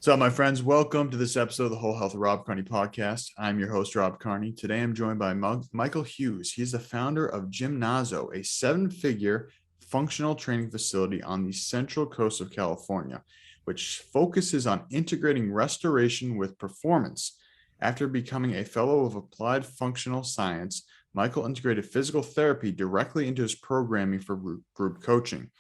So, my friends, welcome to this episode of the Whole Health Rob Carney podcast. I'm your host, Rob Carney. Today, I'm joined by Michael Hughes. He's the founder of Gymnazo, a seven-figure functional training facility on the central coast of California, which focuses on integrating restoration with performance. After becoming a fellow of applied functional science, Michael integrated physical therapy directly into his programming for group coaching.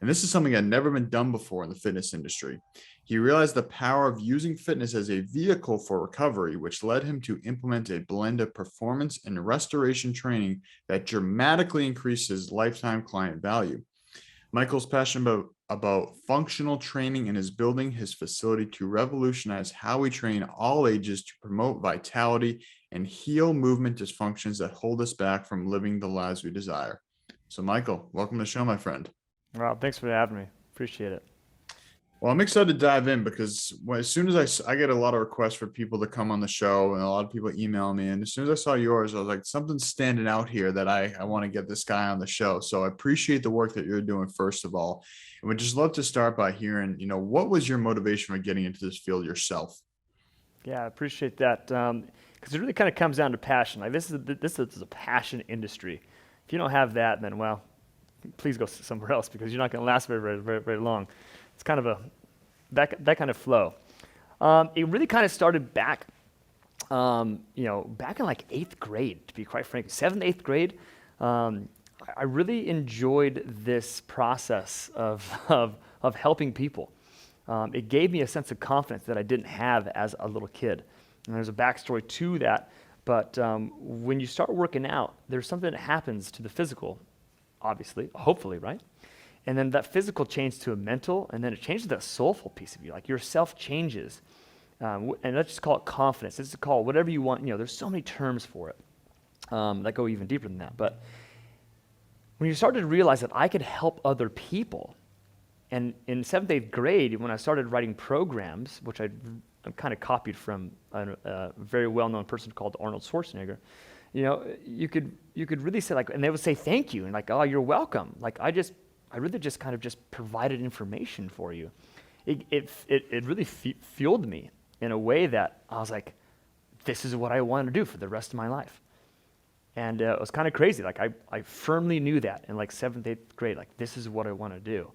And this is something that had never been done before in the fitness industry. He realized the power of using fitness as a vehicle for recovery, which led him to implement a blend of performance and restoration training that dramatically increases lifetime client value. Michael's passionate about functional training and is building his facility to revolutionize how we train all ages to promote vitality and heal movement dysfunctions that hold us back from living the lives we desire. So, Michael, welcome to the show, my friend. Rob, thanks for having me. Appreciate it. Well, I'm excited to dive in because as soon as I get a lot of requests for people to come on the show and a lot of people email me. And as soon as I saw yours, I was like, something's standing out here that I want to get this guy on the show. So I appreciate the work that you're doing, first of all. And would just love to start by hearing, what was your motivation for getting into this field yourself? Yeah, I appreciate that. Because it really kind of comes down to passion. Like this is a passion industry. If you don't have that, then well, please go somewhere else because you're not going to last very long. It's kind of that kind of flow. It really kind of started back, back in like 8th grade, to be quite frank. 7th, 8th grade, I really enjoyed this process of helping people. It gave me a sense of confidence that I didn't have as a little kid. And there's a backstory to that, but when you start working out, there's something that happens to the physical, obviously, hopefully, right? And then that physical changes to a mental, and then it changes that soulful piece of you. Like your self changes. And let's just call it confidence. Let's just call it whatever you want. There's so many terms for it that go even deeper than that. But when you started to realize that I could help other people, and in 7th, 8th grade, when I started writing programs, which I kind of copied from a very well-known person called Arnold Schwarzenegger, you could really say like, and they would say thank you, and like, oh, you're welcome. Like I really just kind of just provided information for you. It really fueled me in a way that I was like, this is what I want to do for the rest of my life. And it was kind of crazy. Like I firmly knew that in like 7th, 8th grade, like this is what I want to do.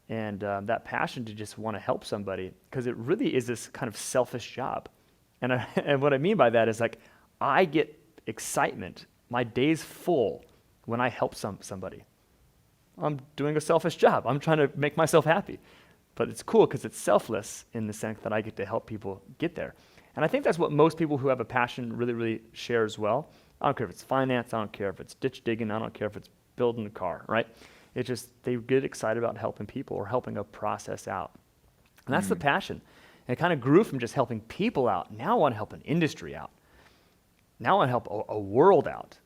And that passion to just want to help somebody, because it really is this kind of selfish job. And what I mean by that is like, I get excitement, my day's full when I help somebody. I'm doing a selfish job. I'm trying to make myself happy. But it's cool because it's selfless in the sense that I get to help people get there. And I think that's what most people who have a passion really, really share as well. I don't care if it's finance, I don't care if it's ditch digging, I don't care if it's building a car, right? It's just they get excited about helping people or helping a process out. And that's the passion. And it kind of grew from just helping people out. Now I want to help an industry out. Now I want to help a world out.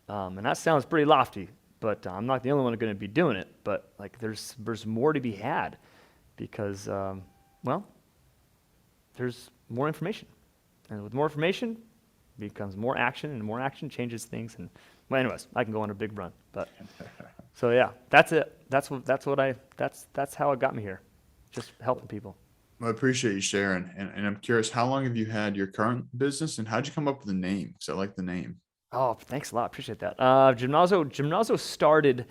And that sounds pretty lofty, but I'm not the only one going to be doing it. But like there's more to be had because, there's more information. And with more information becomes more action, and more action changes things. And well, anyways, I can go on a big run. But so yeah, that's it. That's how it got me here, just helping people. Well, I appreciate you sharing. And I'm curious, how long have you had your current business and how'd you come up with the name? Because I like the name. Oh, thanks a lot. Appreciate that. Gymnazo started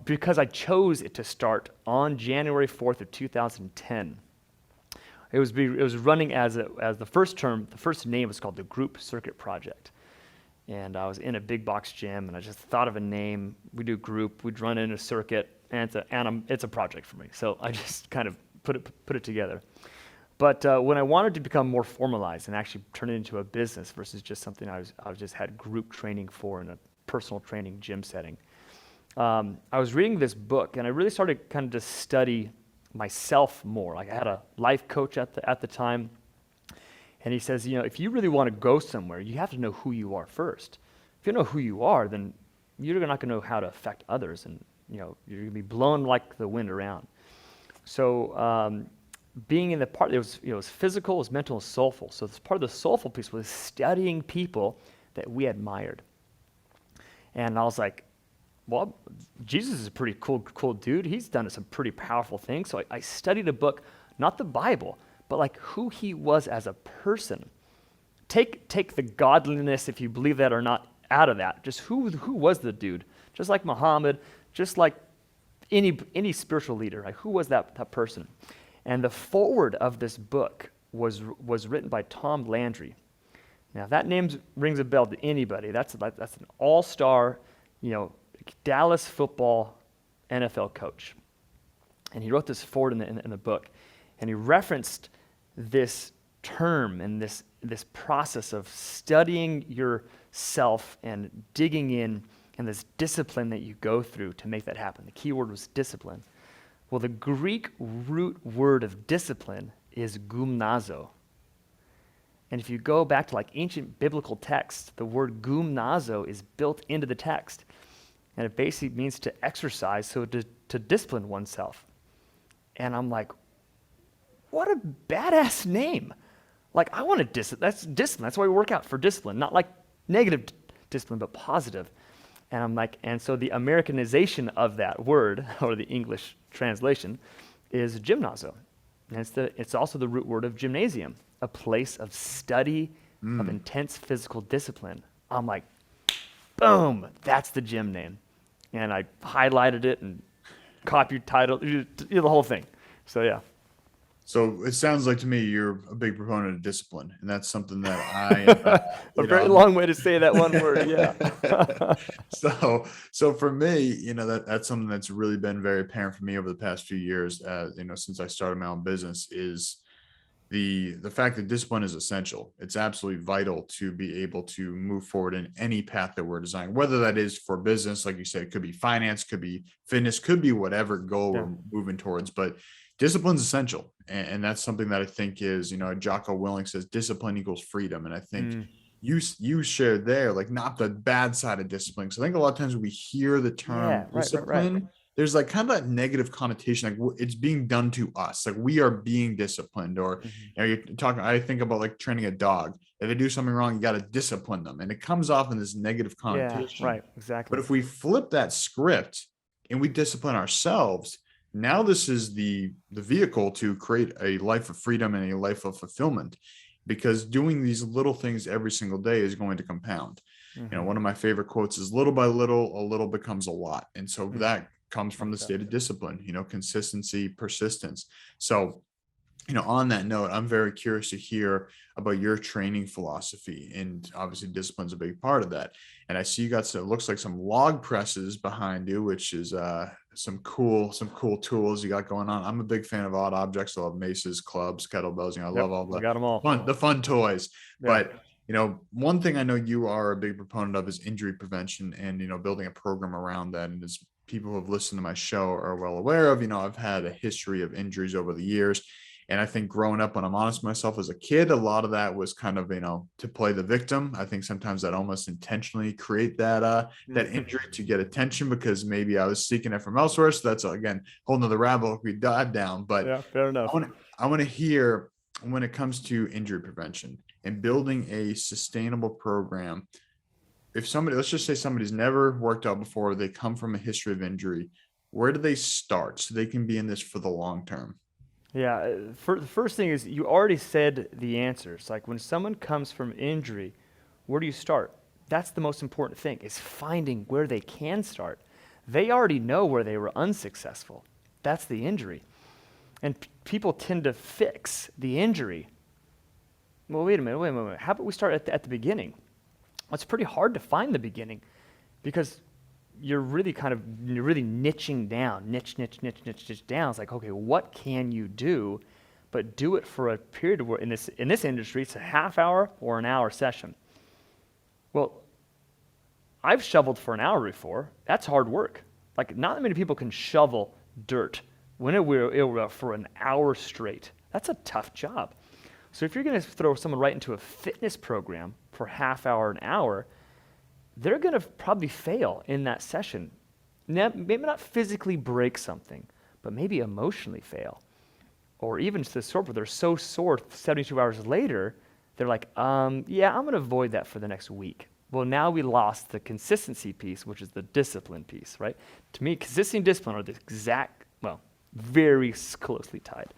because I chose it to start on January 4th of 2010. It was running as the first term. The first name was called the Group Circuit Project, and I was in a big box gym, and I just thought of a name. We do group. We'd run in a circuit, and it's a project for me. So I just kind of put it together. But when I wanted to become more formalized and actually turn it into a business versus just something I just had group training for in a personal training gym setting, I was reading this book, and I really started kind of to study myself more. Like I had a life coach at the time, and he says, if you really want to go somewhere, you have to know who you are first. If you know who you are, then you're not going to know how to affect others, and you're going to be blown like the wind around. So being in the part, it was physical, it was mental, and soulful. So this part of the soulful piece was studying people that we admired. And I was like, well, Jesus is a pretty cool dude. He's done some pretty powerful things. So I studied a book, not the Bible, but like who he was as a person. Take the godliness, if you believe that or not, out of that. Just who was the dude? Just like Muhammad, just like any spiritual leader, like who was that person? And the foreword of this book was written by Tom Landry. Now, if that name rings a bell to anybody, that's an all-star, Dallas football NFL coach. And he wrote this forward in the book, and he referenced this term and this process of studying yourself and digging in, and this discipline that you go through to make that happen. The key word was discipline. Well, the Greek root word of discipline is gymnazo. And if you go back to like ancient biblical texts, the word gymnazo is built into the text. And it basically means to exercise, so to discipline oneself. And I'm like, what a badass name. Like, I want to discipline. That's discipline. That's why we work out, for discipline. Not like negative discipline, but positive. And I'm like, and so the Americanization of that word, or the English translation, is gymnazo. And it's also the root word of gymnasium, a place of study, of intense physical discipline. I'm like, boom, that's the gym name. And I highlighted it and copied title, the whole thing. So yeah. So it sounds like to me you're a big proponent of discipline, and that's something that I a very long way to say that one word, yeah. So for me, that's something that's really been very apparent for me over the past few years, since I started my own business, is the fact that discipline is essential. It's absolutely vital to be able to move forward in any path that we're designing, whether that is for business, like you said, it could be finance, could be fitness, could be whatever goal we're moving towards, but discipline is essential. And that's something that I think is, Jocko Willink says discipline equals freedom. And I think you shared there, like, not the bad side of discipline. So I think a lot of times when we hear the term discipline, there's like kind of that negative connotation, like it's being done to us, like we are being disciplined, or you're talking. I think about like training a dog. If they do something wrong, you got to discipline them, and it comes off in this negative connotation. Yeah, right, exactly. But if we flip that script and we discipline ourselves, now this is the vehicle to create a life of freedom and a life of fulfillment, because doing these little things every single day is going to compound. One of my favorite quotes is, little by little, a little becomes a lot. And so that comes from the state of discipline, consistency, persistence. So, on that note, I'm very curious to hear about your training philosophy, and obviously discipline's a big part of that. And I see you got some, looks like some log presses behind you, which is some cool tools you got going on. I'm a big fan of odd objects. I love maces, clubs, kettlebells. I love all got them all. The fun toys. Yeah. But one thing I know you are a big proponent of is injury prevention, and building a program around that. And as people who have listened to my show are well aware of, I've had a history of injuries over the years. And I think growing up, when I'm honest with myself, as a kid, a lot of that was kind of, to play the victim. I think sometimes that almost intentionally create that injury to get attention, because maybe I was seeking it from elsewhere. So that's, again, whole nother rabbit hole we dive down. But yeah, fair enough. I want to hear, when it comes to injury prevention and building a sustainable program, if somebody, let's just say somebody's never worked out before, they come from a history of injury, where do they start so they can be in this for the long term? Yeah, the first thing is, you already said the answers. Like, when someone comes from injury, where do you start? That's the most important thing, is finding where they can start. They already know where they were unsuccessful. That's the injury. And people tend to fix the injury. Well, wait a minute. How about we start at the beginning? Well, it's pretty hard to find the beginning, because you're really niching down, niche down. It's like, okay, what can you do? But do it for a period where in this industry, it's a half hour or an hour session. Well, I've shoveled for an hour before. That's hard work. Like, not many people can shovel dirt for an hour straight. That's a tough job. So if you're going to throw someone right into a fitness program for half hour, an hour, they're going to probably fail in that session. Maybe not physically break something, but maybe emotionally fail. Or even to the sort where they're so sore 72 hours later, they're like, yeah, I'm going to avoid that for the next week. Well, now we lost the consistency piece, which is the discipline piece, right? To me, consistency and discipline are the very closely tied.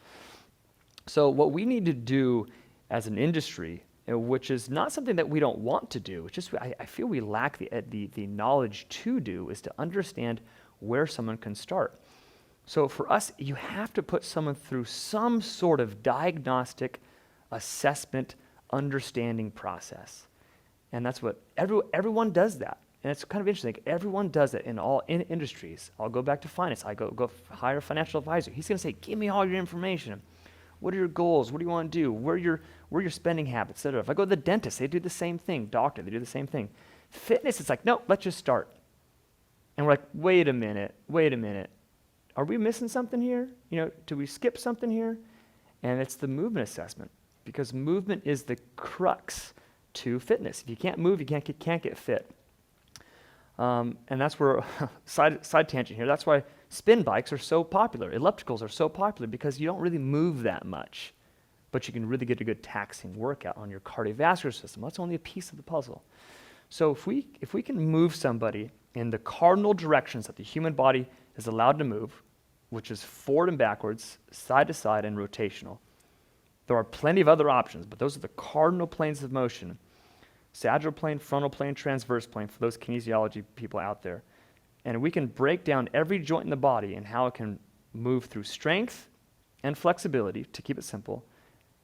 So what we need to do as an industry, which is not something that we don't want to do, it's just I feel we lack the knowledge to do, is to understand where someone can start. So for us, you have to put someone through some sort of diagnostic assessment understanding process. And that's what everyone does that. And it's kind of interesting. Everyone does it in all industries. I'll go back to finance. I go hire a financial advisor. He's going to say, give me all your information. What are your goals? What do you want to do? Where are your spending habits, etc. If I go to the dentist, they do the same thing. Doctor, they do the same thing. Fitness, it's like, no, let's just start. And we're like, wait a minute. Are we missing something here? Do we skip something here? And it's the movement assessment, because movement is the crux to fitness. If you can't move, you can't get fit. And that's where, side tangent here, that's why spin bikes are so popular. Ellipticals are so popular because you don't really move that much, but you can really get a good taxing workout on your cardiovascular system. That's only a piece of the puzzle. So if we can move somebody in the cardinal directions that the human body is allowed to move, which is forward and backwards, side to side, and rotational. There are plenty of other options, but those are the cardinal planes of motion. Sagittal plane, frontal plane, transverse plane, for those kinesiology people out there. And we can break down every joint in the body and how it can move through strength and flexibility, to keep it simple.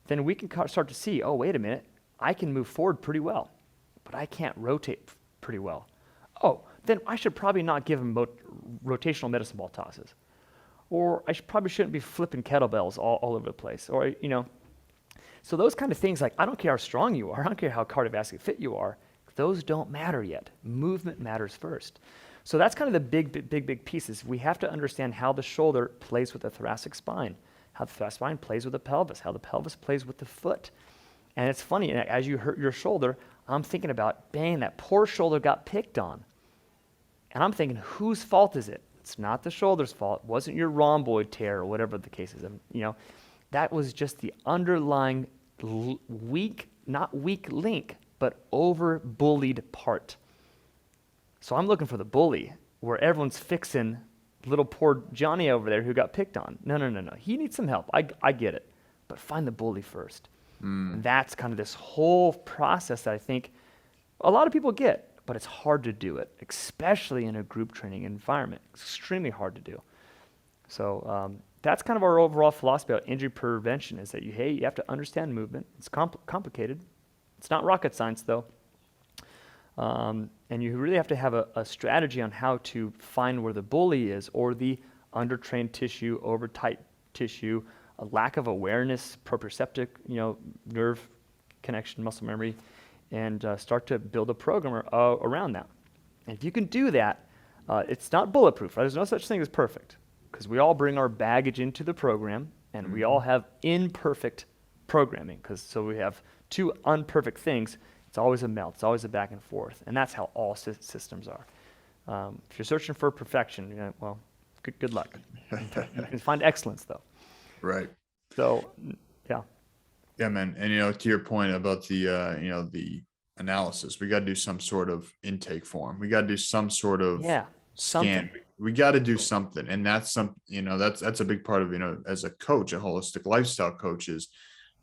Then we can start to see, oh, wait a minute, I can move forward pretty well, but I can't rotate pretty well. Oh, then I should probably not give them rotational medicine ball tosses. Or I probably shouldn't be flipping kettlebells all over the place. Or, so those kind of things, like, I don't care how strong you are, I don't care how cardiovascularly fit you are, those don't matter yet. Movement matters first. So that's kind of the big pieces. We have to understand how the shoulder plays with the thoracic spine, how the thoracic spine plays with the pelvis, how the pelvis plays with the foot. And it's funny, as you hurt your shoulder, I'm thinking about, dang, that poor shoulder got picked on. And I'm thinking, whose fault is it? It's not the shoulder's fault. It wasn't your rhomboid tear or whatever the case is. That was just the underlying not weak link, but over-bullied part. So I'm looking for the bully, where everyone's fixing little poor Johnny over there who got picked on. No. He needs some help. I get it. But find the bully first. And that's kind of this whole process that I think a lot of people get, but it's hard to do it, especially in a group training environment. It's extremely hard to do. So that's kind of our overall philosophy about injury prevention, is that you have to understand movement. It's complicated. It's not rocket science, though. And you really have to have a strategy on how to find where the bully is, or the undertrained tissue, over tight tissue, a lack of awareness, proprioceptive, nerve connection, muscle memory, and start to build a program around that. And if you can do that, it's not bulletproof. Right? There's no such thing as perfect, because we all bring our baggage into the program, and we all have imperfect programming. So we have two unperfect things. It's always a melt. It's always a back and forth, and that's how all systems are. If you're searching for perfection, well, good luck. You can find excellence, though. Right. So, yeah. Yeah, man. And, to your point about the analysis, we got to do some sort of intake form. We got to do some sort of scan. We got to do something. And that's that's a big part of, as a coach, a holistic lifestyle coach, is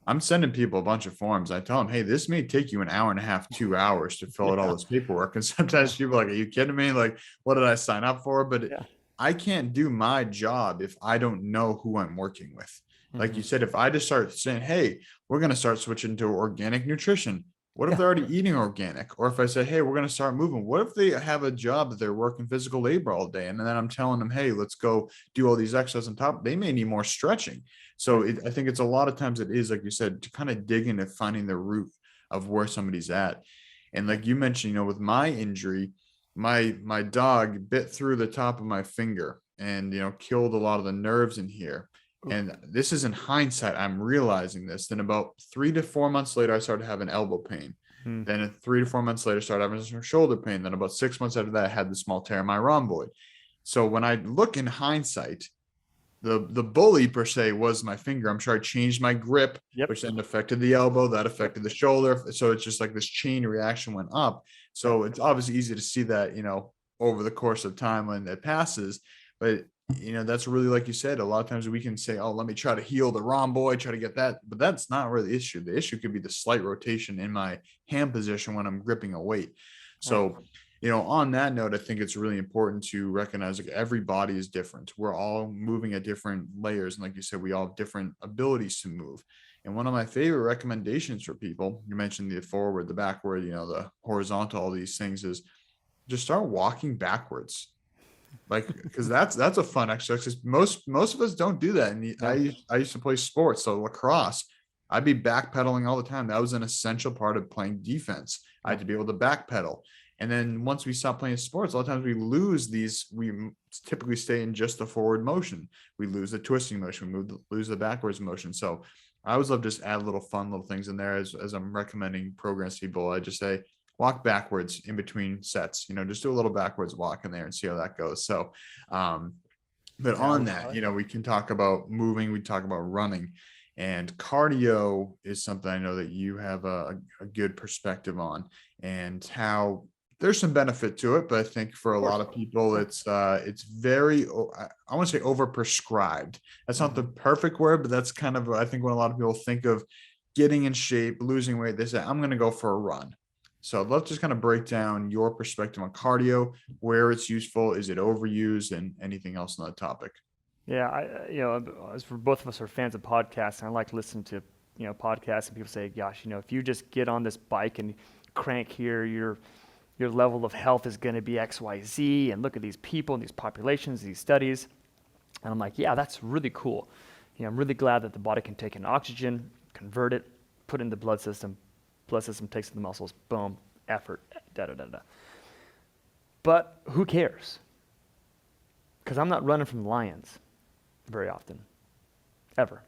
I'm sending people a bunch of forms. I tell them, hey, this may take you an hour and a half, 2 hours to fill out all this paperwork. And sometimes people are like, are you kidding me? Like, what did I sign up for? But I can't do my job if I don't know who I'm working with. Like you said, if I just start saying, hey, we're going to start switching to organic nutrition. What if they're already eating organic? Or if I say, hey, we're going to start moving. What if they have a job that they're working physical labor all day? And then I'm telling them, hey, let's go do all these exercises on top. They may need more stretching. So I think it's a lot of times it is, like you said, to kind of dig into finding the root of where somebody's at. And like you mentioned, with my injury, my dog bit through the top of my finger and, killed a lot of the nerves in here. And this is in hindsight, I'm realizing this. Then about 3 to 4 months later, I started having elbow pain. Then 3 to 4 months later, started having some shoulder pain. Then about 6 months after that, I had the small tear in my rhomboid. So when I look in hindsight, the bully per se was my finger. I'm sure I changed my grip, which then affected the elbow, that affected the shoulder. So it's just like this chain reaction went up. So it's obviously easy to see that, over the course of time when it passes. But that's really, like you said, a lot of times we can say, oh, let me try to heal the rhomboid, try to get that. But that's not really the issue. The issue could be the slight rotation in my hand position when I'm gripping a weight. Right. So, on that note, I think it's really important to recognize like every body is different. We're all moving at different layers. And like you said, we all have different abilities to move. And one of my favorite recommendations for people, you mentioned the forward, the backward, the horizontal, all these things, is just start walking backwards, like, because that's a fun exercise, 'cause most of us don't do that. And No. I used to play sports, so lacrosse, I'd be backpedaling all the time. That was an essential part of playing defense. I had Yeah. to be able to backpedal. And then once we stop playing sports, a lot of times we lose these. We typically stay in just the forward motion. We lose the twisting motion. We lose the backwards motion. So I always love just add little fun little things in there as I'm recommending programs to people. I just say walk backwards in between sets, just do a little backwards walk in there and see how that goes. So, but Yeah, on I that, like that. we can talk about moving, we talk about running, and cardio is something I know that you have a good perspective on, and how there's some benefit to it. But I think for a Of course. lot of people, Yeah. it's very, I want to say overprescribed. That's not the Mhm. perfect word, but that's kind of, I think, when a lot of people think of getting in shape, losing weight, they say, I'm going to go for a run. So I'd love to just kind of break down your perspective on cardio, where it's useful, is it overused, and anything else on that topic. Yeah, as for both of us are fans of podcasts, and I like listening to, podcasts, and people say, gosh, if you just get on this bike and crank here, your level of health is going to be X, Y, Z, and look at these people and these populations, these studies. And I'm like, yeah, that's really cool. I'm really glad that the body can take in oxygen, convert it, put it in the blood system takes it to the muscles, boom, effort, da da da da. But who cares? Because I'm not running from lions very often, ever.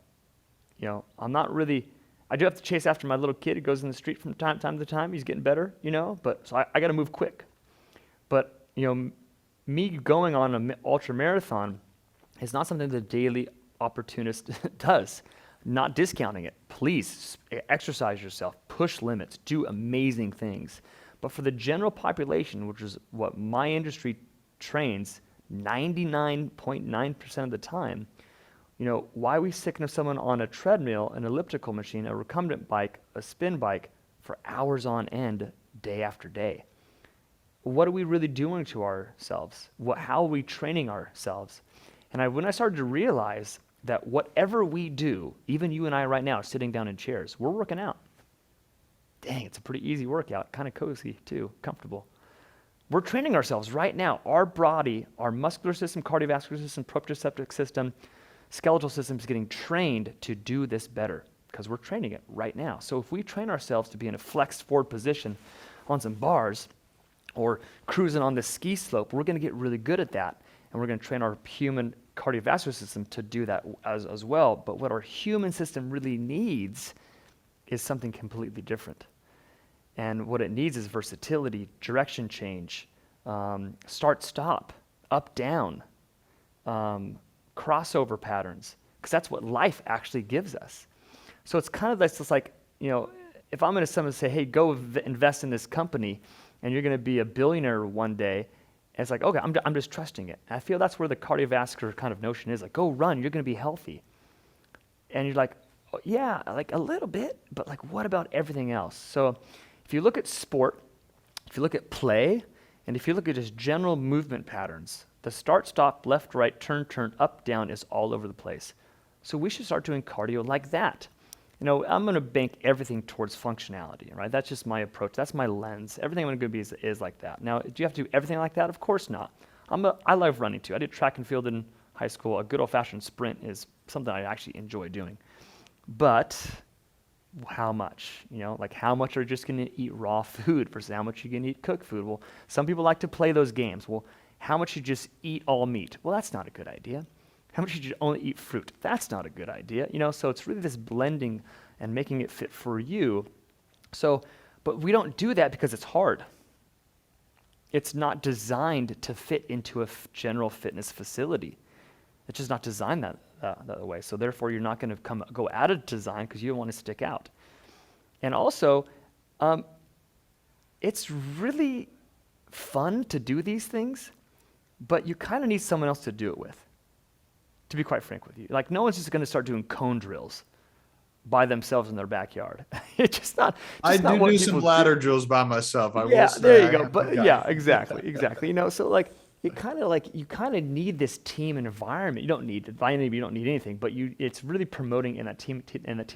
I'm not really. I do have to chase after my little kid who goes in the street from time to time. He's getting better, but so I got to move quick. But me going on an ultra marathon is not something the daily opportunist does. Not discounting it. Please exercise yourself, push limits, do amazing things. But for the general population, which is what my industry trains 99.9% of the time, why are we sticking someone on a treadmill, an elliptical machine, a recumbent bike, a spin bike for hours on end, day after day? What are we really doing to ourselves? How are we training ourselves? And when I started to realize that whatever we do, even you and I right now sitting down in chairs, we're working out. Dang, it's a pretty easy workout, kind of cozy too, comfortable. We're training ourselves right now. Our body, our muscular system, cardiovascular system, proprioceptive system, skeletal system is getting trained to do this better because we're training it right now. So if we train ourselves to be in a flexed forward position on some bars or cruising on the ski slope, we're going to get really good at that. And we're going to train our human cardiovascular system to do that as well. But what our human system really needs is something completely different. And what it needs is versatility, direction change, start, stop, up, down, crossover patterns, because that's what life actually gives us. So it's kind of just like, if I'm going to someone say, hey, go invest in this company, and you're going to be a billionaire one day, and it's like, okay, I'm just trusting it. And I feel that's where the cardiovascular kind of notion is, like, go run, you're going to be healthy. And you're like, oh, yeah, like a little bit, but like, what about everything else? So if you look at sport, if you look at play, and if you look at just general movement patterns, the start, stop, left, right, turn, up, down is all over the place. So we should start doing cardio like that. I'm going to bank everything towards functionality, right? That's just my approach. That's my lens. Everything I'm going to be is like that. Now, do you have to do everything like that? Of course not. I love running too. I did track and field in high school. A good old-fashioned sprint is something I actually enjoy doing. But how much? Like how much are you just going to eat raw food versus how much you're going to eat cooked food? Well, some people like to play those games. Well, how much you just eat all meat? Well, that's not a good idea. How much should you only eat fruit? That's not a good idea. So it's really this blending and making it fit for you. So, but we don't do that because it's hard. It's not designed to fit into a general fitness facility. It's just not designed that way. So therefore, you're not going to go out of design because you don't want to stick out. And also, it's really fun to do these things, but you kind of need someone else to do it with. to be quite frank with you. Like, no one's just going to start doing cone drills by themselves in their backyard. It's just not. I Just not do what do people some do. ladder drills by myself. I will Yeah, say there you I go. have But begun. yeah, exactly. You know, so like it kind of like you kind of need this team environment. You don't need by any means, you don't need anything, but it's really promoting in that team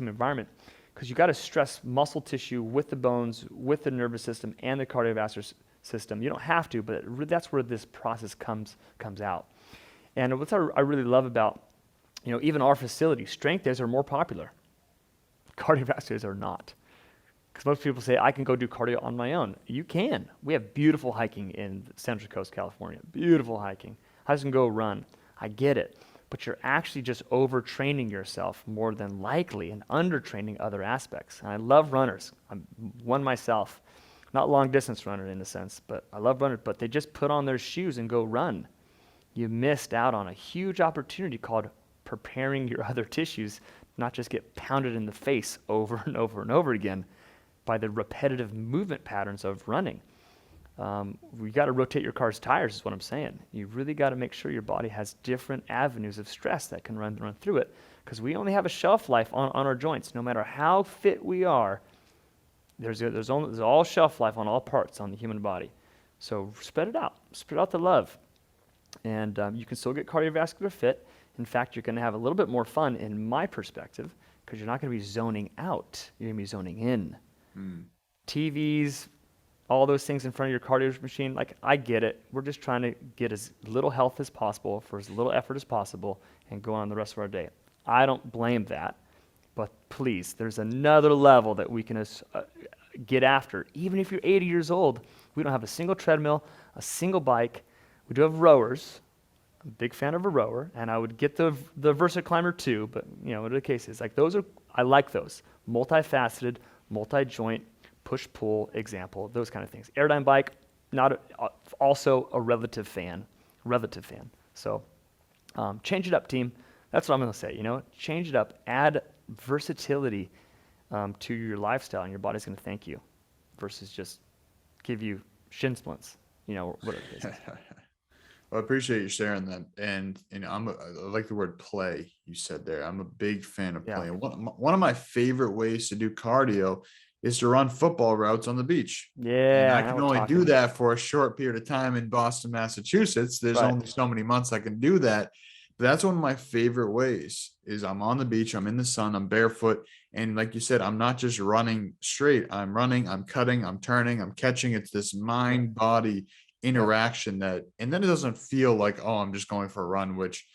environment, because you got to stress muscle tissue with the bones, with the nervous system, and the cardiovascular system. You don't have to, but that's where this process comes out. And what I really love about, you know, even our facility, strength days are more popular. Cardiovascular days are not. Because most people say, I can go do cardio on my own. You can. We have beautiful hiking in Central Coast, California. Beautiful hiking. I can go run. I get it. But you're actually just overtraining yourself more than likely and undertraining other aspects. And I love runners. I'm one myself. Not long distance runner in a sense, but I love runners. But they just put on their shoes and go run. You missed out on a huge opportunity called preparing your other tissues, not just get pounded in the face over and over and over again by the repetitive movement patterns of running. We got to rotate your car's tires is what I'm saying. You really got to make sure your body has different avenues of stress that can run through it, because we only have a shelf life on our joints. No matter how fit we are, there's all shelf life on all parts on the human body. So spread out the love. And you can still get cardiovascular fit. In fact, you're going to have a little bit more fun in my perspective, because you're not going to be zoning out. You're going to be zoning in. TVs, all those things in front of your cardio machine, like, I get it. We're just trying to get as little health as possible for as little effort as possible and go on the rest of our day. I don't blame that, but please, there's another level that we can get after. Even if you're 80 years old, we don't have a single treadmill, a single bike. We do have rowers. I'm a big fan of a rower, and I would get the VersaClimber too, but you know, whatever the case is, like, I like those. Multifaceted, multi-joint, push-pull example, those kind of things. Airdyne bike, also a relative fan. So change it up, team. That's what I'm going to say. You know, change it up. Add versatility to your lifestyle, and your body's going to thank you, versus just give you shin splints. You know, whatever it is. Well, I appreciate you sharing that. And you know, I like the word play you said there. I'm a big fan of playing. One of my favorite ways to do cardio is to run football routes on the beach. And Yeah, I can only do that for a short period of time in Boston, Massachusetts. There's only so many months I can do that. But that's one of my favorite ways. Is I'm on the beach, I'm in the sun, I'm barefoot. And like you said, I'm not just running straight. I'm running, I'm cutting, I'm turning, I'm catching. It's this mind-body interaction and then it doesn't feel like, oh, I'm just going for a run, which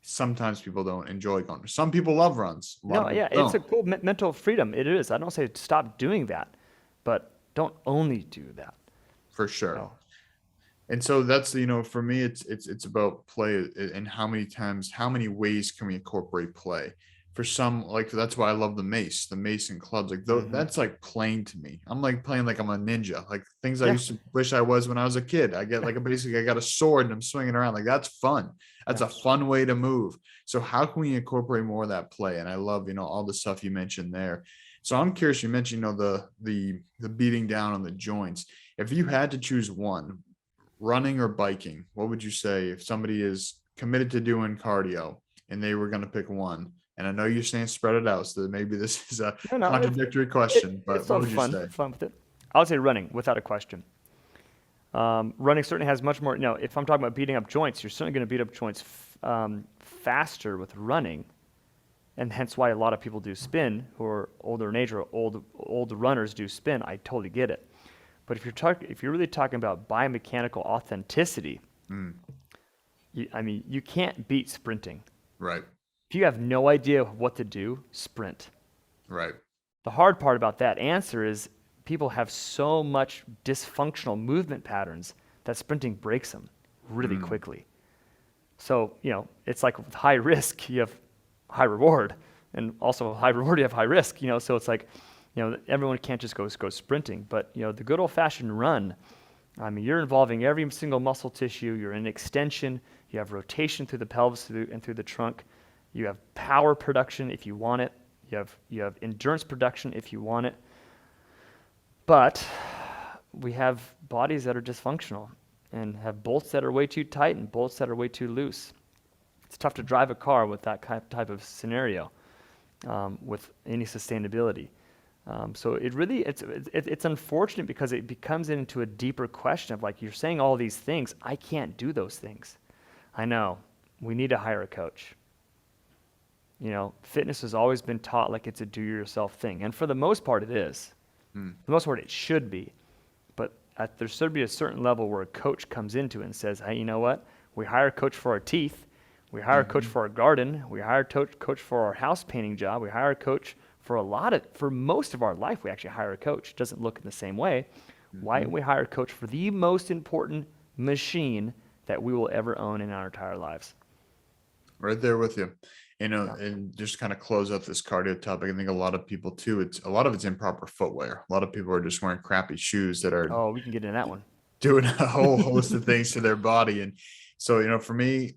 sometimes people don't enjoy going for. Some people love runs. It's a cool mental freedom. It is. I don't say stop doing that, but don't only do that. For sure. No. And so that's, you know, for me, it's about play and how many ways can we incorporate play. For some, like, that's why I love the mace and clubs. Like, that's like playing to me. I'm like playing like I'm a ninja, like things I used to wish I was when I was a kid. I get like I got a sword and I'm swinging around. Like, that's fun. That's a fun way to move. So how can we incorporate more of that play? And I love, you know, all the stuff you mentioned there. So I'm curious, you mentioned, you know, the beating down on the joints. If you had to choose one, running or biking, what would you say if somebody is committed to doing cardio and they were going to pick one? And I know you're saying spread it out, so maybe this is a contradictory question, but what would you say? Fun with it. I would say running, without a question. Running certainly has much more, you know, if I'm talking about beating up joints, you're certainly going to beat up joints faster with running, and hence why a lot of people do spin, who are older in age, or old runners do spin. I totally get it. But if you're really talking about biomechanical authenticity, you can't beat sprinting. Right. If you have no idea what to do, sprint. Right. The hard part about that answer is people have so much dysfunctional movement patterns that sprinting breaks them really quickly. So, you know, it's like with high risk, you have high reward, and also high reward, you have high risk, you know, so it's like, you know, everyone can't just go sprinting, but, you know, the good old-fashioned run, I mean, you're involving every single muscle tissue, you're in extension, you have rotation through the pelvis and through the trunk, you have power production if you want it, you have endurance production if you want it, but we have bodies that are dysfunctional and have bolts that are way too tight and bolts that are way too loose. It's tough to drive a car with that type of scenario, with any sustainability. So it's unfortunate because it becomes into a deeper question of like, you're saying all these things, I can't do those things. I know, we need to hire a coach. Fitness has always been taught like it's a do-yourself thing. And for the most part, it is. Mm. For the most part, it should be. But there should be a certain level where a coach comes into it and says, hey, you know what? We hire a coach for our teeth. We hire a coach for our garden. We hire a coach for our house painting job. We hire a coach for most of our life. We actually hire a coach. It doesn't look in the same way. Why don't we hire a coach for the most important machine that we will ever own in our entire lives? Right there with you. And just kind of close out this cardio topic. I think a lot of people too, a lot of it's improper footwear. A lot of people are just wearing crappy shoes that are Oh, we can get into that one. doing a whole host of things to their body. And so, for me,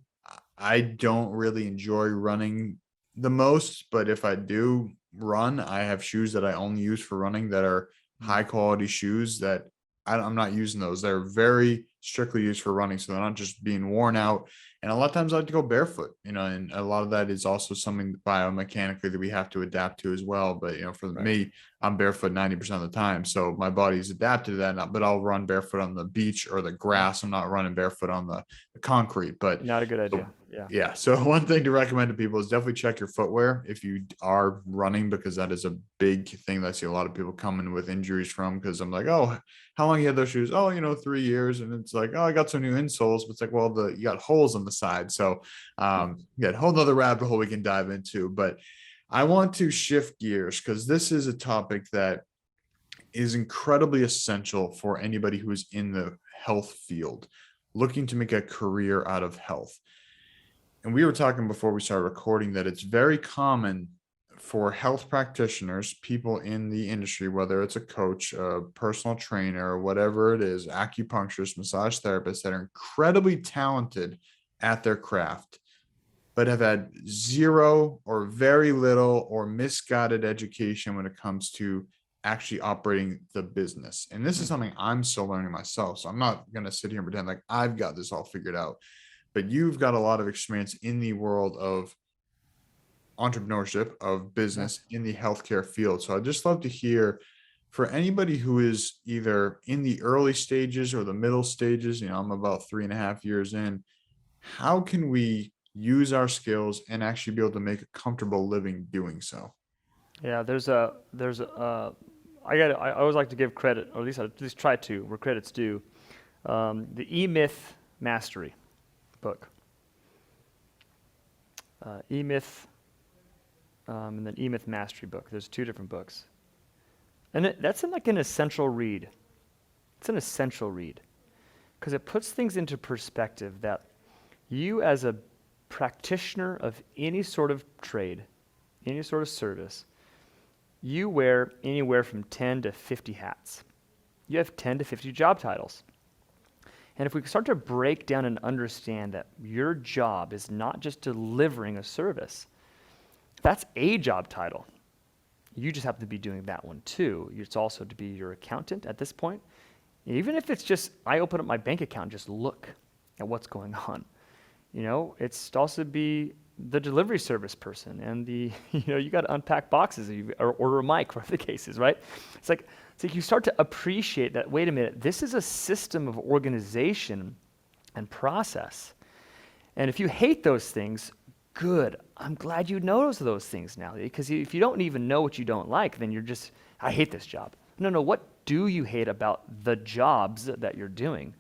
I don't really enjoy running the most, but if I do run, I have shoes that I only use for running that are high quality shoes that I'm not using those. They're very strictly used for running. So they're not just being worn out. And a lot of times I like to go barefoot, and a lot of that is also something biomechanically that we have to adapt to as well. But, for me, I'm barefoot 90% of the time. So my body's adapted to that, but I'll run barefoot on the beach or the grass. I'm not running barefoot on the concrete, but not a good idea. Yeah. So one thing to recommend to people is definitely check your footwear if you are running, because that is a big thing that I see a lot of people coming with injuries from. Because I'm like, oh, how long you had those shoes? Oh, 3 years. And it's like, oh, I got some new insoles. But it's like, well, you got holes on the side. So a whole nother rabbit hole we can dive into. But I want to shift gears because this is a topic that is incredibly essential for anybody who is in the health field, looking to make a career out of health. And we were talking before we started recording that it's very common for health practitioners, people in the industry, whether it's a coach, a personal trainer, whatever it is, acupuncturists, massage therapists, that are incredibly talented at their craft, but have had zero or very little or misguided education when it comes to actually operating the business. And this is something I'm still learning myself. So I'm not going to sit here and pretend like I've got this all figured out. But you've got a lot of experience in the world of entrepreneurship, of business in the healthcare field. So I'd just love to hear, for anybody who is either in the early stages or the middle stages, I'm about 3.5 years in, how can we use our skills and actually be able to make a comfortable living doing so? Yeah, I always like to give credit, or at least try to, where credit's due. The EMyth Mastery book. EMyth, and then EMyth Mastery book. There's 2 different books. And that's an essential read. It's an essential read because it puts things into perspective that you as a practitioner of any sort of trade, any sort of service, you wear anywhere from 10 to 50 hats. You have 10 to 50 job titles. And if we start to break down and understand that your job is not just delivering a service, that's a job title. You just happen to be doing that one too. It's also to be your accountant at this point. Even if it's just, I open up my bank account and just look at what's going on. It's also be the delivery service person and you got to unpack boxes or order a mic, whatever the case is, right? It's like you start to appreciate that, wait a minute, this is a system of organization and process. And if you hate those things, good. I'm glad you know those things now, because if you don't even know what you don't like, then you're just, I hate this job. No, what do you hate about the jobs that you're doing?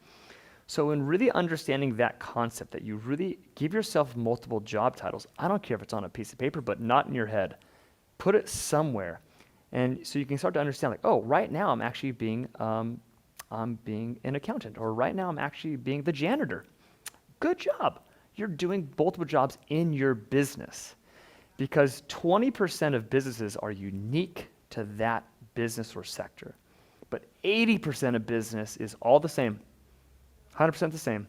So in really understanding that concept, that you really give yourself multiple job titles, I don't care if it's on a piece of paper, but not in your head. Put it somewhere. And so you can start to understand, like, oh, right now I'm actually being an accountant, or right now I'm actually being the janitor. Good job. You're doing multiple jobs in your business, because 20% of businesses are unique to that business or sector. But 80% of business is all the same, 100% the same.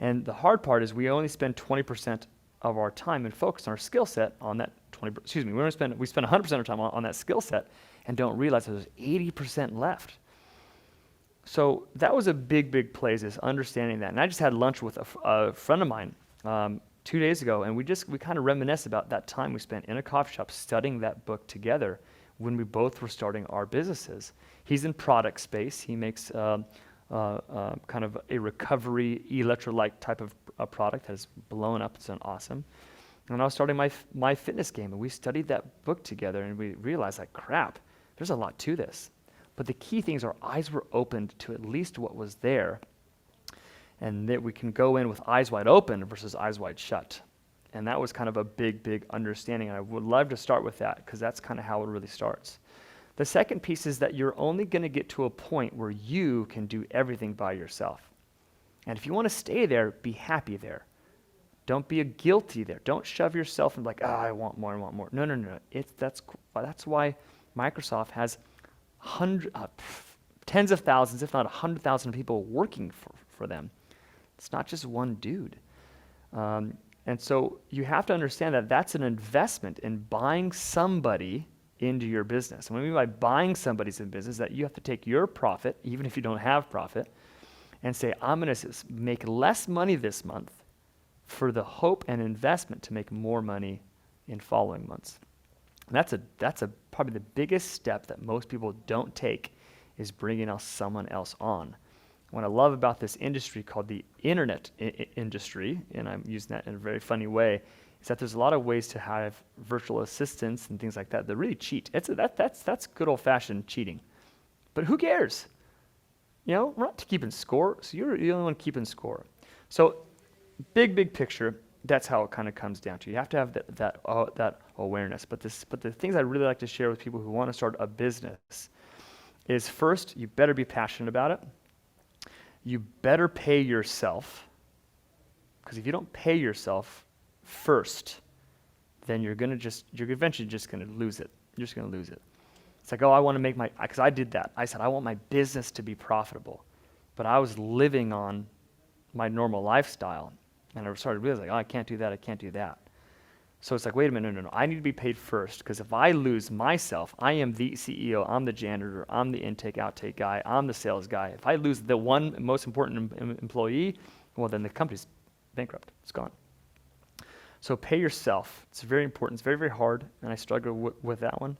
And the hard part is we only spend 20% of our time and focus on our skill set on that we spend 100% of our time on that skill set and don't realize that there's 80% left. So that was a big, big play, is understanding that. And I just had lunch with a friend of mine 2 days ago, and we kind of reminisce about that time we spent in a coffee shop studying that book together when we both were starting our businesses. He's in product space. He makes kind of a recovery electrolyte type of a product that has blown up. It's done awesome. And I was starting my fitness game, and we studied that book together, and we realized, like, crap, there's a lot to this. But the key thing is our eyes were opened to at least what was there, and that we can go in with eyes wide open versus eyes wide shut. And that was kind of a big, big understanding. And I would love to start with that because that's kind of how it really starts. The second piece is that you're only going to get to a point where you can do everything by yourself. And if you want to stay there, be happy there. Don't be guilty there. Don't shove yourself and like, I want more, I want more. No. That's why Microsoft has tens of thousands, if not 100,000 people working for them. It's not just one dude. And so you have to understand that that's an investment in buying somebody into your business. And what I mean by buying somebody's in business, that you have to take your profit, even if you don't have profit, and say, I'm going to make less money this month for the hope and investment to make more money in following months. And that's probably the biggest step that most people don't take, is bringing someone else on. What I love about this industry called the internet industry, and I'm using that in a very funny way, is that there's a lot of ways to have virtual assistants and things like that that really cheat. That's good old-fashioned cheating. But who cares? We're not keeping score, so you're the only one keeping score. So big picture, that's how it kind of comes down to. You have to have that awareness. But the things I really like to share with people who want to start a business is, first, you better be passionate about it. You better pay yourself, because if you don't pay yourself first, then you're eventually just going to lose it. You're just going to lose it. It's like, I want to make because I did that. I said, I want my business to be profitable, but I was living on my normal lifestyle, and I started realizing, I can't do that. So it's like, wait a minute, no. I need to be paid first, because if I lose myself, I am the CEO, I'm the janitor, I'm the intake-outtake guy, I'm the sales guy. If I lose the one most important employee, well, then the company's bankrupt. It's gone. So pay yourself. It's very important. It's very, very hard, and I struggle with that one.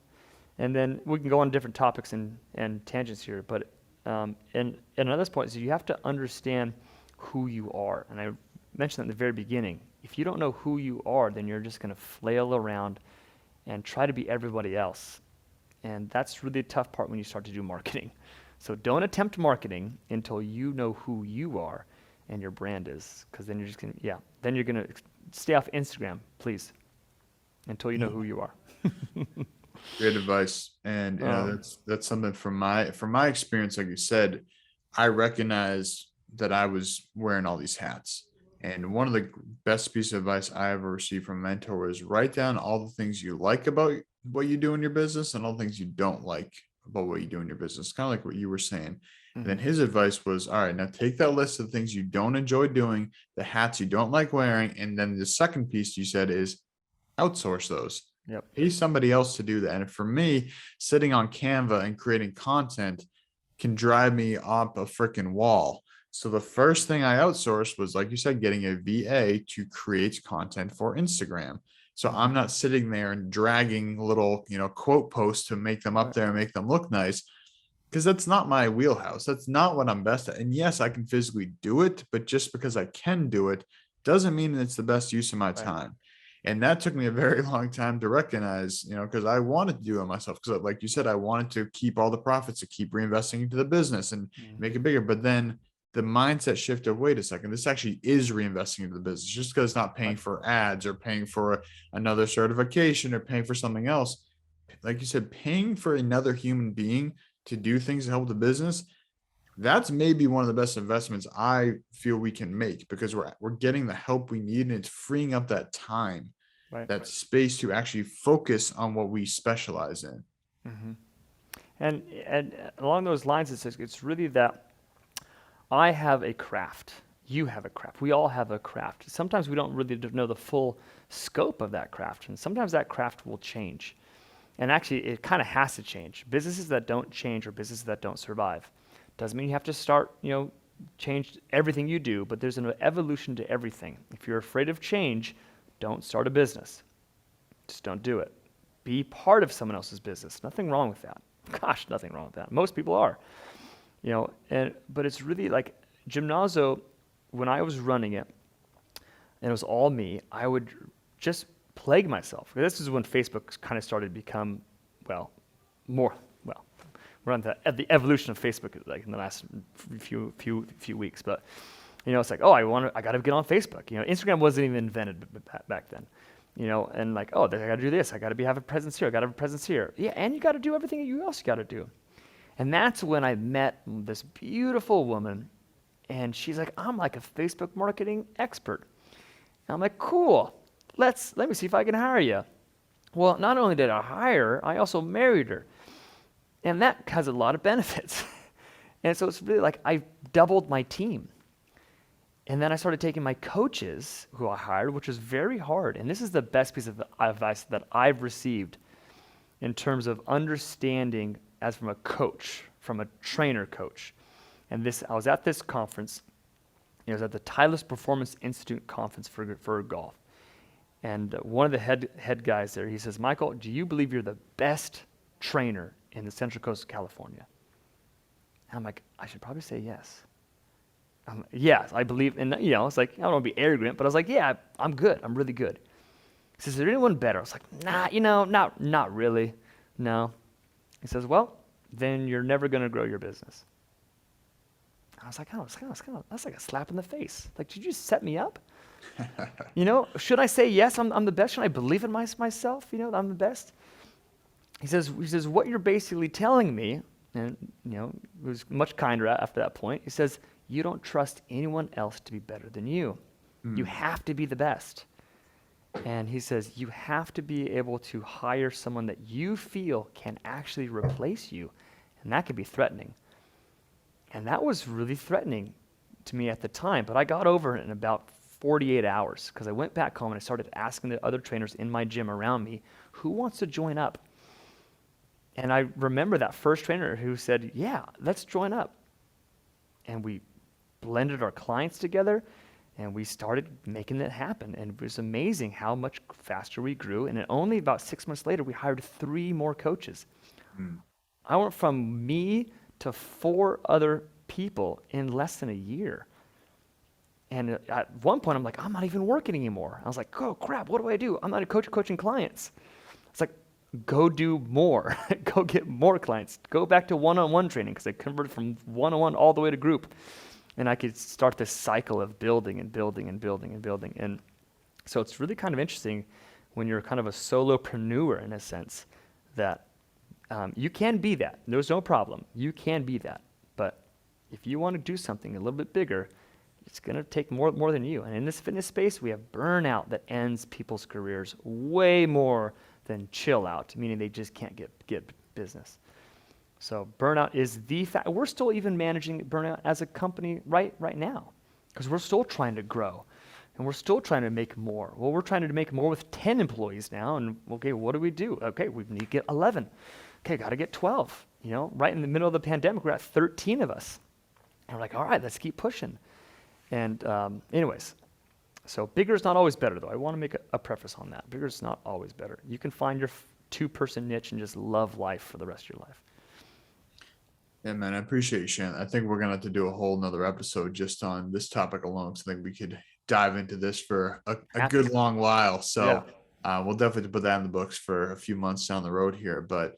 And then we can go on different topics and tangents here, but and another point is you have to understand who you are. And I mentioned that in the very beginning. If you don't know who you are, then you're just going to flail around and try to be everybody else. And that's really a tough part when you start to do marketing. So don't attempt marketing until you know who you are and your brand is, because then you're going to stay off Instagram, please, until you know who you are. Great advice. And that's something from my experience. Like you said, I recognized that I was wearing all these hats. And one of the best pieces of advice I ever received from a mentor was write down all the things you like about what you do in your business and all the things you don't like about what you do in your business. Kind of like what you were saying. Mm-hmm. And then his advice was, all right, now take that list of things you don't enjoy doing, the hats you don't like wearing. And then the second piece you said is outsource those. Yep. Pay somebody else to do that. And for me, sitting on Canva and creating content can drive me up a freaking wall. So the first thing I outsourced was, like you said, getting a VA to create content for Instagram. So I'm not sitting there and dragging little, quote posts to make them up there and make them look nice, because that's not my wheelhouse. That's not what I'm best at. And yes, I can physically do it, but just because I can do it doesn't mean it's the best use of my time. And that took me a very long time to recognize, because I wanted to do it myself. Because like you said, I wanted to keep all the profits, to keep reinvesting into the business and make it bigger. But then the mindset shift of, wait a second, this actually is reinvesting into the business. Just because it's not paying for ads or paying for another certification or paying for something else. Like you said, paying for another human being to do things to help the business, that's maybe one of the best investments I feel we can make, because we're getting the help we need, and it's freeing up that time, that space to actually focus on what we specialize in. Mm-hmm. And along those lines, it's really that I have a craft. You have a craft. We all have a craft. Sometimes we don't really know the full scope of that craft, and sometimes that craft will change. And actually, it kind of has to change. Businesses that don't change are businesses that don't survive. Doesn't mean you have to start, change everything you do, but there's an evolution to everything. If you're afraid of change, don't start a business. Just don't do it. Be part of someone else's business. Nothing wrong with that. Gosh, nothing wrong with that. Most people are, but it's really like Gymnazo, when I was running it, and it was all me, I would just plague myself. This is when Facebook kind of started to become, more. We're on the evolution of Facebook, like in the last few weeks. But it's like, I got to get on Facebook. Instagram wasn't even invented back then. And like, I got to do this. I got to have a presence here. I got to have a presence here. Yeah, and you got to do everything you else got to do. And that's when I met this beautiful woman, and she's like, I'm like a Facebook marketing expert. And I'm like, cool. Let me see if I can hire you. Well, not only did I hire her, I also married her. And that has a lot of benefits. And so it's really like I doubled my team. And then I started taking my coaches who I hired, which was very hard. And this is the best piece of advice that I've received in terms of understanding as from a coach, from a trainer coach. And I was at this conference. It was at the Titleist Performance Institute conference for golf. And one of the head guys there, he says, Michael, do you believe you're the best trainer in the Central Coast of California? And I'm like, I should probably say yes. Yes, I believe, and it's like, I don't want to be arrogant, but I was like, yeah, I'm good. I'm really good. He says, is there anyone better? I was like, nah, not really. No. He says, well, then you're never going to grow your business. I was like, that's like a slap in the face. Like, did you set me up? Should I say yes, I'm the best? Should I believe in myself, I'm the best? He says, what you're basically telling me, and it was much kinder after that point. He says, you don't trust anyone else to be better than you. You have to be the best. And he says, you have to be able to hire someone that you feel can actually replace you. And that can be threatening. And that was really threatening to me at the time, but I got over it in about 48 hours because I went back home and I started asking the other trainers in my gym around me, who wants to join up? And I remember that first trainer who said, yeah, let's join up. And we blended our clients together and we started making it happen. And it was amazing how much faster we grew. And only about 6 months later, we hired 3 more coaches. I went from me to 4 other people in less than a year. And at one point, I'm like, I'm not even working anymore. I was like, oh, crap, what do I do? I'm not a coach coaching clients. It's like, go do more. Go get more clients. Go back to one-on-one training because I converted from one-on-one all the way to group. And I could start this cycle of building and building and building and building. And so it's really kind of interesting when you're kind of a solopreneur in a sense that you can be that. There's no problem. You can be that. But if you want to do something a little bit bigger, it's going to take more than you. And in this fitness space, we have burnout that ends people's careers way more than chill out, meaning they just can't get business. So burnout is the fact. We're still even managing burnout as a company right now because we're still trying to grow and we're still trying to make more. Well, we're trying to make more with 10 employees now. And okay, what do we do? Okay, we need to get 11. Okay, got to get 12. Right in the middle of the pandemic, we're at 13 of us. And we're like, all right, let's keep pushing. And anyways, so bigger is not always better, though. I want to make a preface on that. Bigger is not always better. You can find your 2-person niche and just love life for the rest of your life. Yeah, man, I appreciate you sharing. I think we're going to have to do a whole nother episode just on this topic alone. So I think we could dive into this for a good long while. So we'll definitely put that in the books for a few months down the road here. But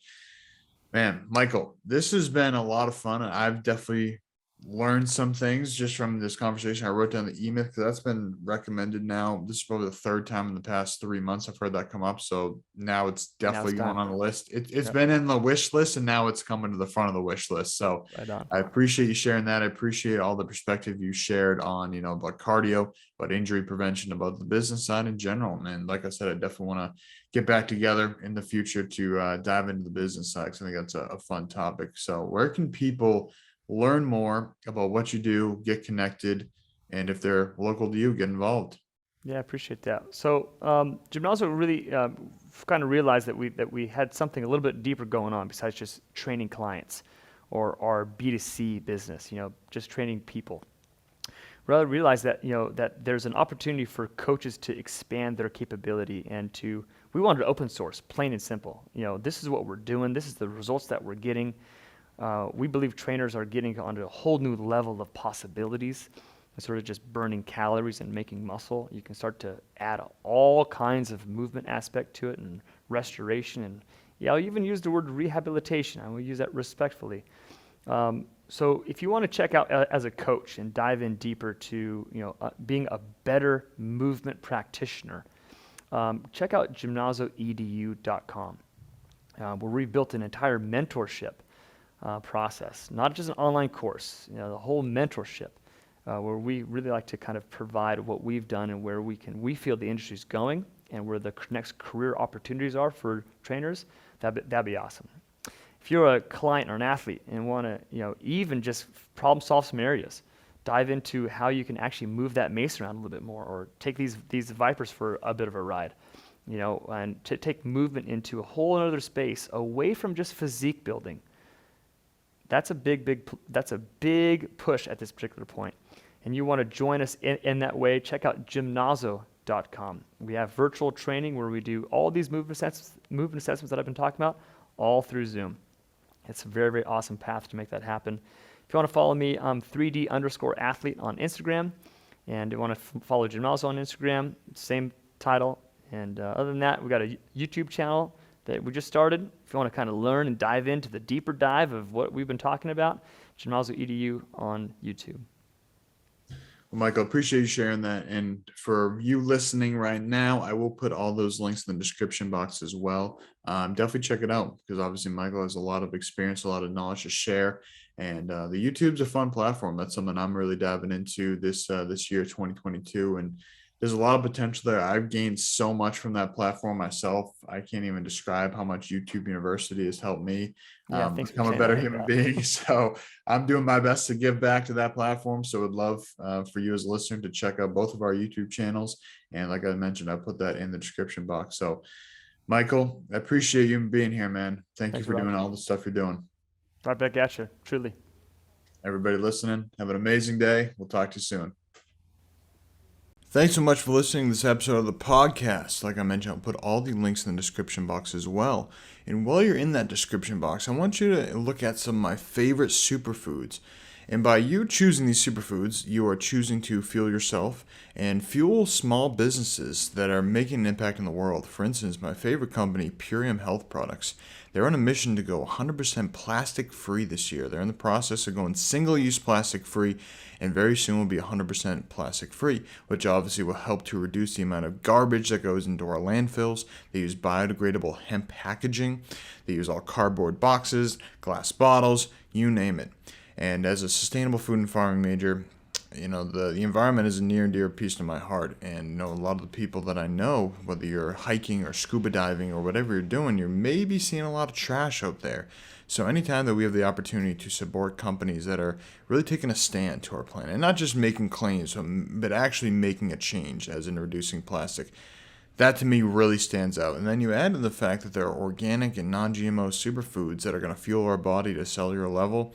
man, Michael, this has been a lot of fun. And I've definitely learned some things just from this conversation. I wrote down the EMyth because that's been recommended now. This is probably the 3rd time in the past 3 months I've heard that come up. So now it's definitely going on the list. It's been in the wish list and now it's coming to the front of the wish list. So I appreciate you sharing that. I appreciate all the perspective you shared on, about cardio, about injury prevention, about the business side in general. And like I said, I definitely want to get back together in the future to dive into the business side because I think that's a fun topic. So where can people learn more about what you do, get connected, and if they're local to you, get involved? Yeah, I appreciate that. So Gymnazo really kind of realized that we had something a little bit deeper going on besides just training clients. or our B2C business, just training people. Rather realize that, that there's an opportunity for coaches to expand their capability and we wanted to open source, plain and simple. This is what we're doing. This is the results that we're getting. We believe trainers are getting onto a whole new level of possibilities. Instead of just burning calories and making muscle, you can start to add all kinds of movement aspect to it and restoration. And I'll even use the word rehabilitation. I will use that respectfully. So if you want to check out as a coach and dive in deeper to being a better movement practitioner, check out gymnazoedu.com, where we've built an entire mentorship process, not just an online course, the whole mentorship, where we really like to kind of provide what we've done and where we feel the industry's going and where the next career opportunities are for trainers. That'd be awesome. If you're a client or an athlete and want to, even just problem solve some areas, dive into how you can actually move that mace around a little bit more, or take these Vipers for a bit of a ride, and to take movement into a whole other space away from just physique building. That's a big push at this particular point. And you want to join us in that way, check out Gymnazo.com. We have virtual training where we do all these movement assessments that I've been talking about, all through Zoom. It's a very, very awesome path to make that happen. If you want to follow me, I'm 3D_athlete on Instagram. And you want to follow Gymnazo on Instagram, same title. And other than that, we've got a YouTube channel that we just started. If you want to kind of learn and dive into the deeper dive of what we've been talking about, Gymnazo EDU on YouTube. Well, Michael, appreciate you sharing that. And for you listening right now, I will put all those links in the description box as well. Definitely check it out, because obviously Michael has a lot of experience, a lot of knowledge to share. And the YouTube's a fun platform. That's something I'm really diving into this year, 2022. And there's a lot of potential there. I've gained so much from that platform myself. I can't even describe how much YouTube University has helped me become a better human being. So I'm doing my best to give back to that platform. So I'd love for you as a listener to check out both of our YouTube channels. And like I mentioned, I put that in the description box. So Michael, I appreciate you being here, man. Thanks you for doing all the stuff you're doing. Right back at you, truly. Everybody listening, have an amazing day. We'll talk to you soon. Thanks so much for listening to this episode of the podcast. Like I mentioned, I'll put all the links in the description box as well. And while you're in that description box, I want you to look at some of my favorite superfoods. And by you choosing these superfoods, you are choosing to fuel yourself and fuel small businesses that are making an impact in the world. For instance, my favorite company, Purium Health Products, they're on a mission to go 100% plastic free this year. They're in the process of going single-use plastic free, and very soon will be 100% plastic free, which obviously will help to reduce the amount of garbage that goes into our landfills. They use biodegradable hemp packaging. They use all cardboard boxes, glass bottles, you name it. And as a sustainable food and farming major, the environment is a near and dear piece to my heart. And a lot of the people that I know, whether you're hiking or scuba diving or whatever you're doing, you're maybe seeing a lot of trash out there. So anytime that we have the opportunity to support companies that are really taking a stand to our planet, and not just making claims, but actually making a change, as in reducing plastic, that to me really stands out. And then you add to the fact that there are organic and non-GMO superfoods that are going to fuel our body to cellular level.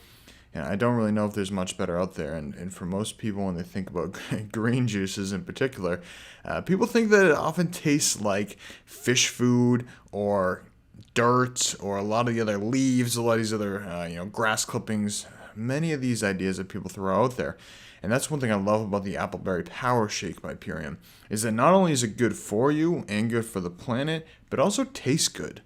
And I don't really know if there's much better out there. And for most people, when they think about green juices in particular, people think that it often tastes like fish food or dirt or a lot of the other leaves, a lot of these other grass clippings, many of these ideas that people throw out there. And that's one thing I love about the Appleberry Power Shake by Purium, is that not only is it good for you and good for the planet, but also tastes good.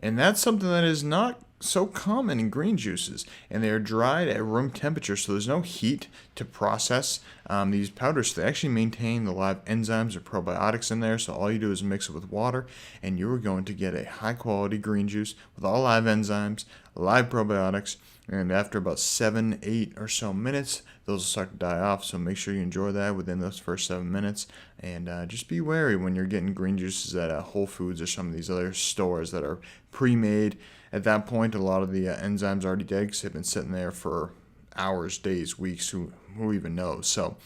And that's something that is not so common in green juices, and they are dried at room temperature, so there's no heat to process these powders. They actually maintain the live enzymes or probiotics in there, so all you do is mix it with water, and you are going to get a high quality green juice with all live enzymes, live probiotics, and after about 7-8 or so minutes, those will start to die off. So make sure you enjoy that within those first 7 minutes, and just be wary when you're getting green juices at Whole Foods or some of these other stores that are pre-made. At that point, a lot of the enzymes already dead because they've been sitting there for hours, days, weeks, who even knows. So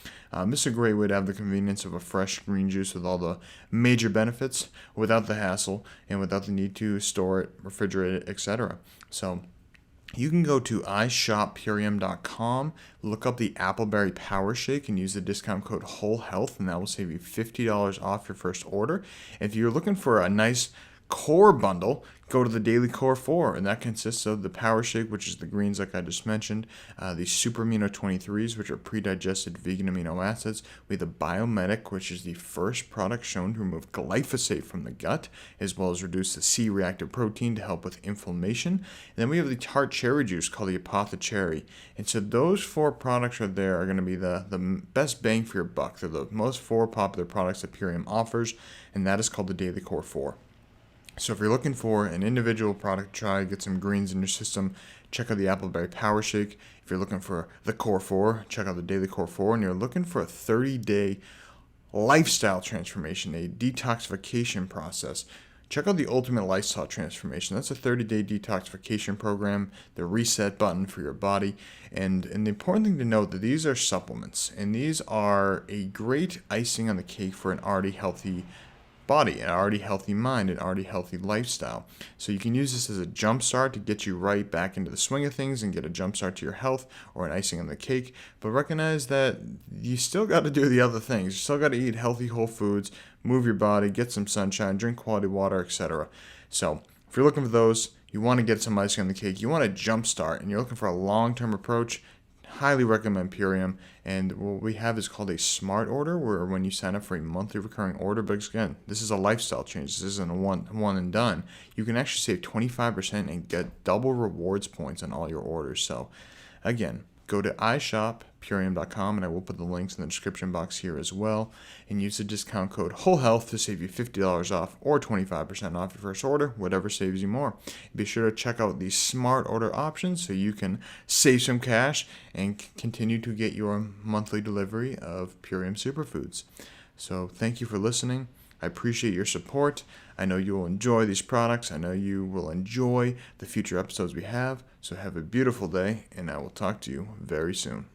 this is a great way to have the convenience of a fresh green juice with all the major benefits without the hassle and without the need to store it, refrigerate it, etc. So you can go to iShopPurium.com, look up the Appleberry Power Shake, and use the discount code WHOLEHEALTH, and that will save you $50 off your first order. If you're looking for a nice core bundle, go to the Daily Core 4, and that consists of the Power Shake, which is the greens like I just mentioned, the Super Amino 23s, which are pre-digested vegan amino acids. We have the Biomedic, which is the first product shown to remove glyphosate from the gut, as well as reduce the C-reactive protein to help with inflammation. And then we have the tart cherry juice called the Apothecary. And so those 4 products right there are going to be the best bang for your buck. They're the most 4 popular products that Purium offers, and that is called the Daily Core 4. So if you're looking for an individual product to try, get some greens in your system, check out the Appleberry Power Shake. If you're looking for the Core 4, check out the Daily Core 4. And you're looking for a 30-day lifestyle transformation, a detoxification process, check out the Ultimate Lifestyle Transformation. That's a 30-day detoxification program, the reset button for your body. And the important thing to note that these are supplements, and these are a great icing on the cake for an already healthy body, an already healthy mind, an already healthy lifestyle. So you can use this as a jump start to get you right back into the swing of things and get a jump start to your health, or an icing on the cake. But recognize that you still got to do the other things. You still got to eat healthy whole foods, move your body, get some sunshine, drink quality water, etc. So if you're looking for those, you want to get some icing on the cake, you want a jump start, and you're looking for a long-term approach, highly recommend Purium. And what we have is called a smart order, where when you sign up for a monthly recurring order, but again, this is a lifestyle change. This isn't a one and done. You can actually save 25% and get double rewards points on all your orders. So again, go to iShopPurium.com, and I will put the links in the description box here as well, and use the discount code WHOLEHEALTH to save you $50 off or 25% off your first order, whatever saves you more. Be sure to check out the smart order options so you can save some cash and continue to get your monthly delivery of Purium Superfoods. So thank you for listening. I appreciate your support. I know you will enjoy these products. I know you will enjoy the future episodes we have. So have a beautiful day, and I will talk to you very soon.